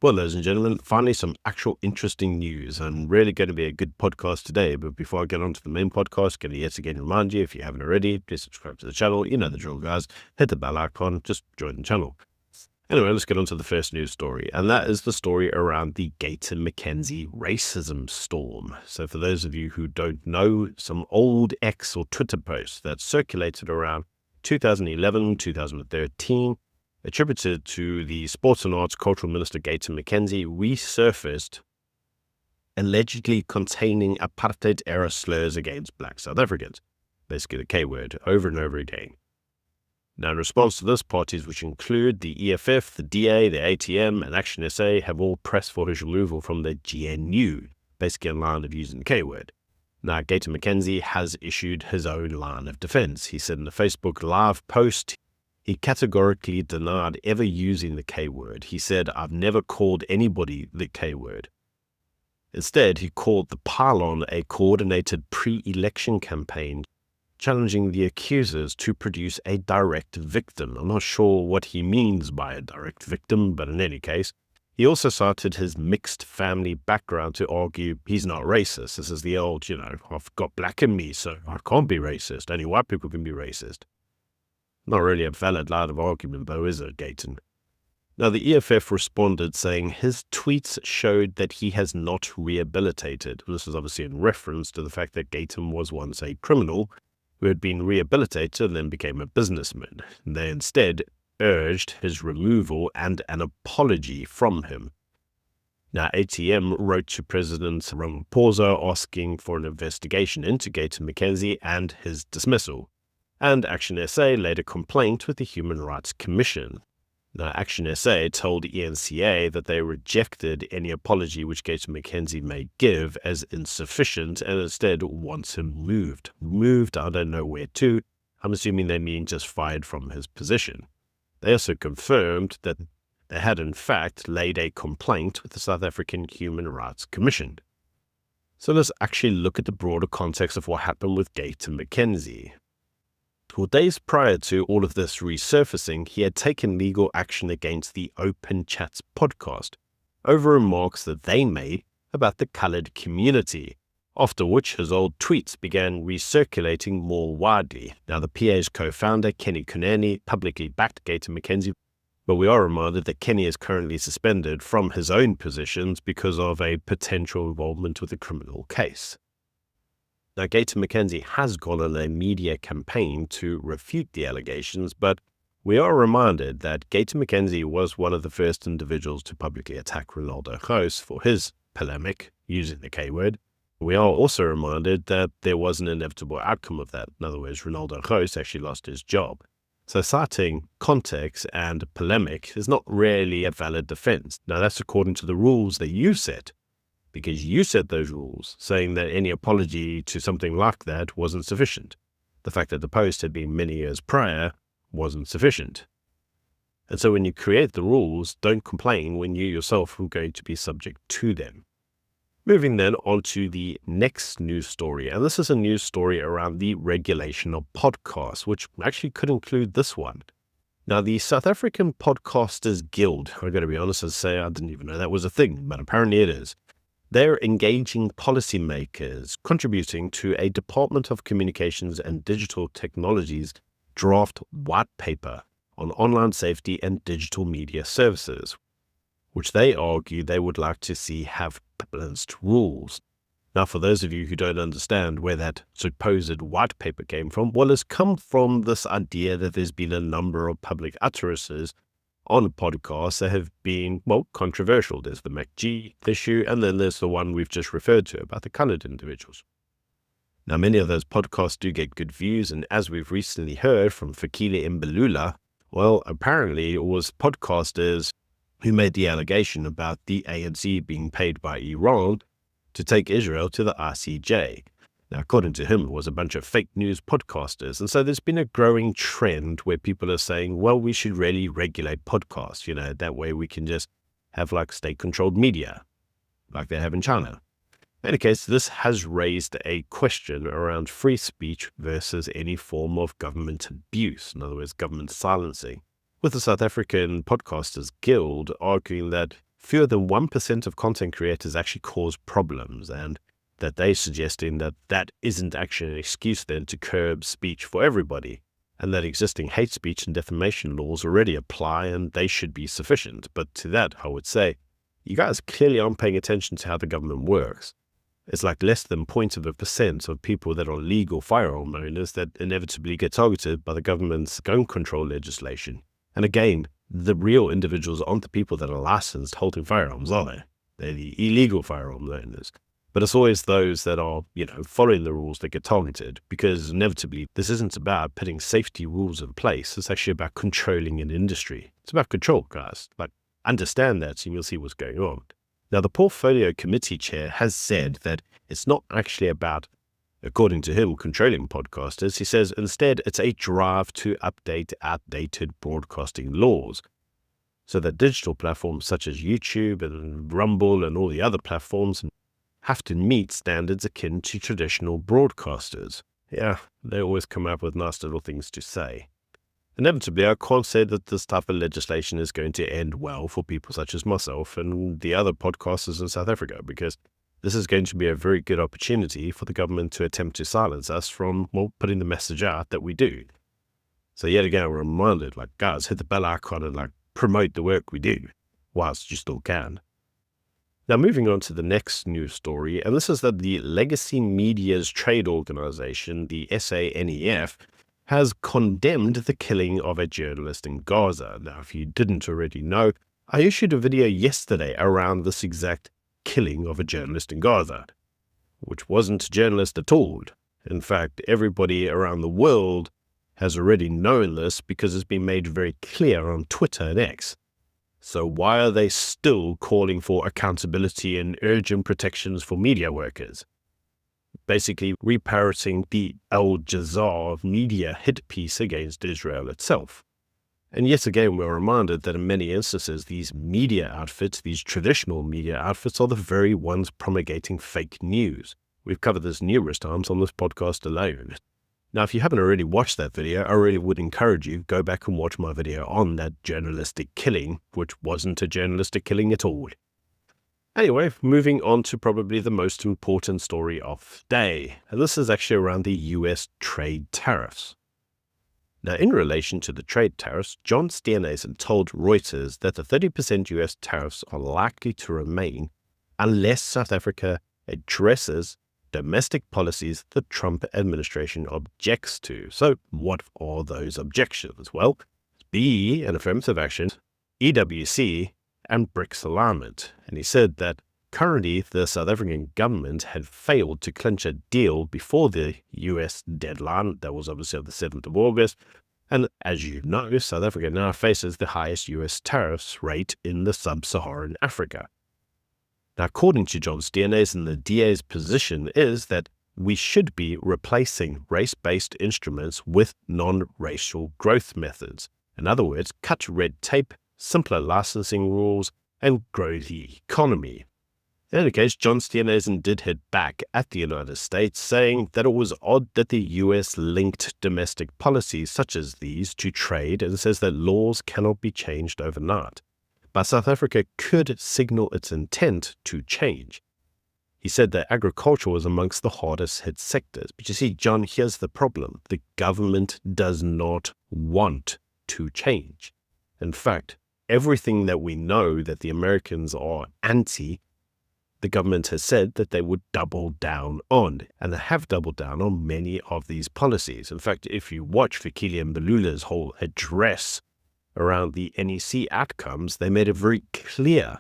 Well, ladies and gentlemen, finally some actual interesting news, and really going to be a good podcast today. But before I get on to the main podcast, going to yet again remind you, if you haven't already, please subscribe to the channel. You know the drill, guys. Hit the bell icon, just join the channel. Anyway, let's get on to the first news story, and that is the story around the Gayton McKenzie racism storm. So for those of you who don't know, some old X or Twitter posts that circulated around 2011, 2013, attributed to the Sports and Arts Cultural Minister Gayton McKenzie, resurfaced, allegedly containing apartheid-era slurs against black South Africans, basically the K-word, over and over again. Now, in response to this, parties which include the EFF, the DA, the ATM, and Action SA have all pressed for his removal from the GNU, basically in line of using the K-word. Now, Gayton McKenzie has issued his own line of defense. He said in a Facebook Live post, he categorically denied ever using the K-word. He said, "I've never called anybody the K-word." Instead, he called the pylon a coordinated pre-election campaign, challenging the accusers to produce a direct victim. I'm not sure what he means by a direct victim, but in any case, he also cited his mixed family background to argue he's not racist. This is the old, I've got black in me, so I can't be racist. Only white people can be racist. Not really a valid line of argument, though, is it, Gayton? Now, the EFF responded saying his tweets showed that he has not rehabilitated. This is obviously in reference to the fact that Gayton was once a criminal who had been rehabilitated and then became a businessman. They instead urged his removal and an apology from him. Now, ATM wrote to President Ramaphosa asking for an investigation into Gayton McKenzie and his dismissal. And Action SA laid a complaint with the Human Rights Commission. Now, Action SA told ENCA that they rejected any apology which Gayton McKenzie may give as insufficient and instead wants him moved. Moved, I don't know where to. I'm assuming they mean just fired from his position. They also confirmed that they had in fact laid a complaint with the South African Human Rights Commission. So let's actually look at the broader context of what happened with Gayton McKenzie. Well, days prior to all of this resurfacing, he had taken legal action against the Open Chats podcast over remarks that they made about the coloured community, after which his old tweets began recirculating more widely. Now, the PA's co-founder, Kenny Kunani, publicly backed Gayton McKenzie, but we are reminded that Kenny is currently suspended from his own positions because of a potential involvement with a criminal case. Now, Gayton McKenzie has gone on a media campaign to refute the allegations, but we are reminded that Gayton McKenzie was one of the first individuals to publicly attack Ronaldo Roos for his polemic using the K-word. We are also reminded that there was an inevitable outcome of that. In other words, Ronaldo Roos actually lost his job. So citing context and polemic is not really a valid defense. Now, that's according to the rules that you set, because you set those rules, saying that any apology to something like that wasn't sufficient. The fact that the post had been many years prior wasn't sufficient. And so when you create the rules, don't complain when you yourself are going to be subject to them. Moving then on to the next news story, and this is a news story around the regulation of podcasts, which actually could include this one. Now, the South African Podcasters Guild, I've got to be honest and say I didn't even know that was a thing, but apparently it is. They're engaging policymakers, contributing to a Department of Communications and Digital Technologies draft white paper on online safety and digital media services, which they argue they would like to see have balanced rules. Now, for those of you who don't understand where that supposed white paper came from, well, it's come from this idea that there's been a number of public utterances on podcasts that have been, controversial. There's the MacG issue, and then there's the one we've just referred to about the coloured individuals. Now, many of those podcasts do get good views, and as we've recently heard from Fikile Mbalula, well, apparently it was podcasters who made the allegation about the ANC being paid by Iran to take Israel to the ICJ. Now, according to him, it was a bunch of fake news podcasters. And so there's been a growing trend where people are saying, well, we should really regulate podcasts. That way we can just have like state-controlled media, like they have in China. In any case, this has raised a question around free speech versus any form of government abuse, in other words, government silencing, with the South African Podcasters Guild arguing that fewer than 1% of content creators actually cause problems, and that they're suggesting that that isn't actually an excuse then to curb speech for everybody, and that existing hate speech and defamation laws already apply and they should be sufficient. But to that, I would say, you guys clearly aren't paying attention to how the government works. It's like less than 0.1% of people that are legal firearm owners that inevitably get targeted by the government's gun control legislation. And again, the real individuals aren't the people that are licensed holding firearms, are they? They're the illegal firearm owners. But it's always those that are, following the rules that get targeted, because inevitably this isn't about putting safety rules in place. It's actually about controlling an industry. It's about control, guys. Like, understand that and you'll see what's going on. Now, the portfolio committee chair has said that it's not actually about, according to him, controlling podcasters. He says instead it's a drive to update outdated broadcasting laws, so that digital platforms such as YouTube and Rumble and all the other platforms have to meet standards akin to traditional broadcasters. Yeah, they always come up with nice little things to say. Inevitably, I can't say that this type of legislation is going to end well for people such as myself and the other podcasters in South Africa, because this is going to be a very good opportunity for the government to attempt to silence us from, putting the message out that we do. So yet again, we're reminded, guys, hit the bell icon and promote the work we do whilst you still can. Now, moving on to the next news story, and this is that the Legacy Media's trade organization, the SANEF, has condemned the killing of a journalist in Gaza. Now, if you didn't already know, I issued a video yesterday around this exact killing of a journalist in Gaza, which wasn't a journalist at all. In fact, everybody around the world has already known this because it's been made very clear on Twitter and X. So why are they still calling for accountability and urgent protections for media workers? Basically reparroting the Al Jazeera media hit piece against Israel itself. And yet again, we're reminded that in many instances, these media outfits, these traditional media outfits, are the very ones promulgating fake news. We've covered this numerous times on this podcast alone. Now, if you haven't already watched that video, I really would encourage you, go back and watch my video on that journalistic killing, which wasn't a journalistic killing at all. Anyway, moving on to probably the most important story of the day, and this is actually around the US trade tariffs. Now, in relation to the trade tariffs, John Steenhuisen told Reuters that the 30% US tariffs are likely to remain unless South Africa addresses domestic policies the Trump administration objects to. So what are those objections? Well, BE and affirmative action, EWC, and BRICS alignment. And he said that currently the South African government had failed to clinch a deal before the US deadline. That was obviously on the 7th of August. And as you know, South Africa now faces the highest US tariffs rate in the sub-Saharan Africa. Now, according to John Steenhuisen, the DA's position is that we should be replacing race-based instruments with non-racial growth methods. In other words, cut red tape, simpler licensing rules, and grow the economy. In any case, John Steenhuisen did hit back at the United States, saying that it was odd that the US linked domestic policies such as these to trade, and says that laws cannot be changed overnight. But South Africa could signal its intent to change. He said that agriculture was amongst the hardest hit sectors. But you see, John, here's the problem. The government does not want to change. In fact, everything that we know that the Americans are anti, the government has said that they would double down on, and they have doubled down on many of these policies. In fact, if you watch Fikile Mbalula's whole address around the NEC outcomes, they made it very clear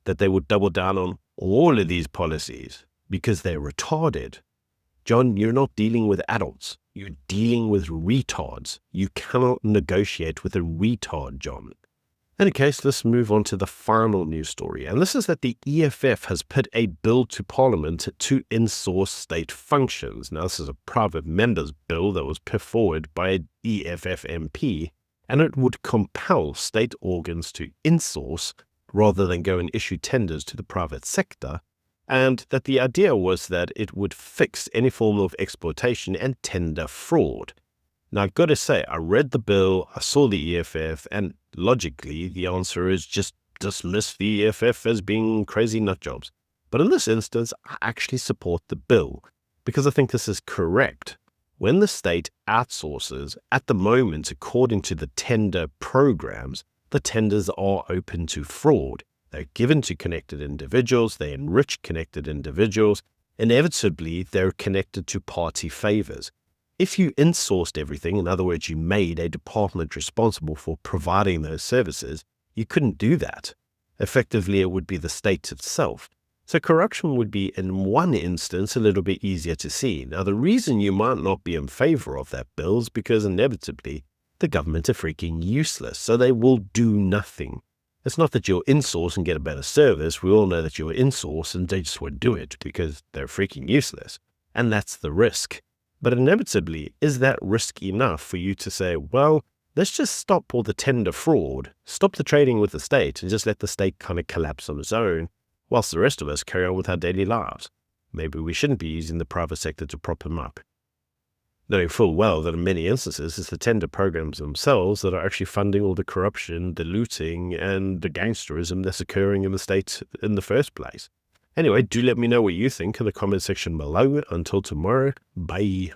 that they would double down on all of these policies because they're retarded. John, you're not dealing with adults. You're dealing with retards. You cannot negotiate with a retard, John. In any case, let's move on to the final news story. And this is that the EFF has put a bill to Parliament to insource state functions. Now, this is a private member's bill that was put forward by an EFF MP, and it would compel state organs to insource rather than go and issue tenders to the private sector, and that the idea was that it would fix any form of exploitation and tender fraud. Now, I've got to say, I read the bill, I saw the EFF, and logically, the answer is just dismiss the EFF as being crazy nut jobs. But in this instance, I actually support the bill because I think this is correct. When the state outsources, at the moment, according to the tender programs, the tenders are open to fraud. They're given to connected individuals, they enrich connected individuals. Inevitably, they're connected to party favors. If you insourced everything, in other words, you made a department responsible for providing those services, you couldn't do that. Effectively, it would be the state itself. So corruption would be, in one instance, a little bit easier to see. Now, the reason you might not be in favor of that bill is because inevitably the government are freaking useless, so they will do nothing. It's not that you'll insource and get a better service. We all know that you'll insource and they just won't do it because they're freaking useless. And that's the risk. But inevitably, is that risk enough for you to say, well, let's just stop all the tender fraud, stop the trading with the state, and just let the state kind of collapse on its own, whilst the rest of us carry on with our daily lives? Maybe we shouldn't be using the private sector to prop them up. Knowing full well that in many instances, it's the tender programs themselves that are actually funding all the corruption, the looting, and the gangsterism that's occurring in the state in the first place. Anyway, do let me know what you think in the comment section below. Until tomorrow, bye.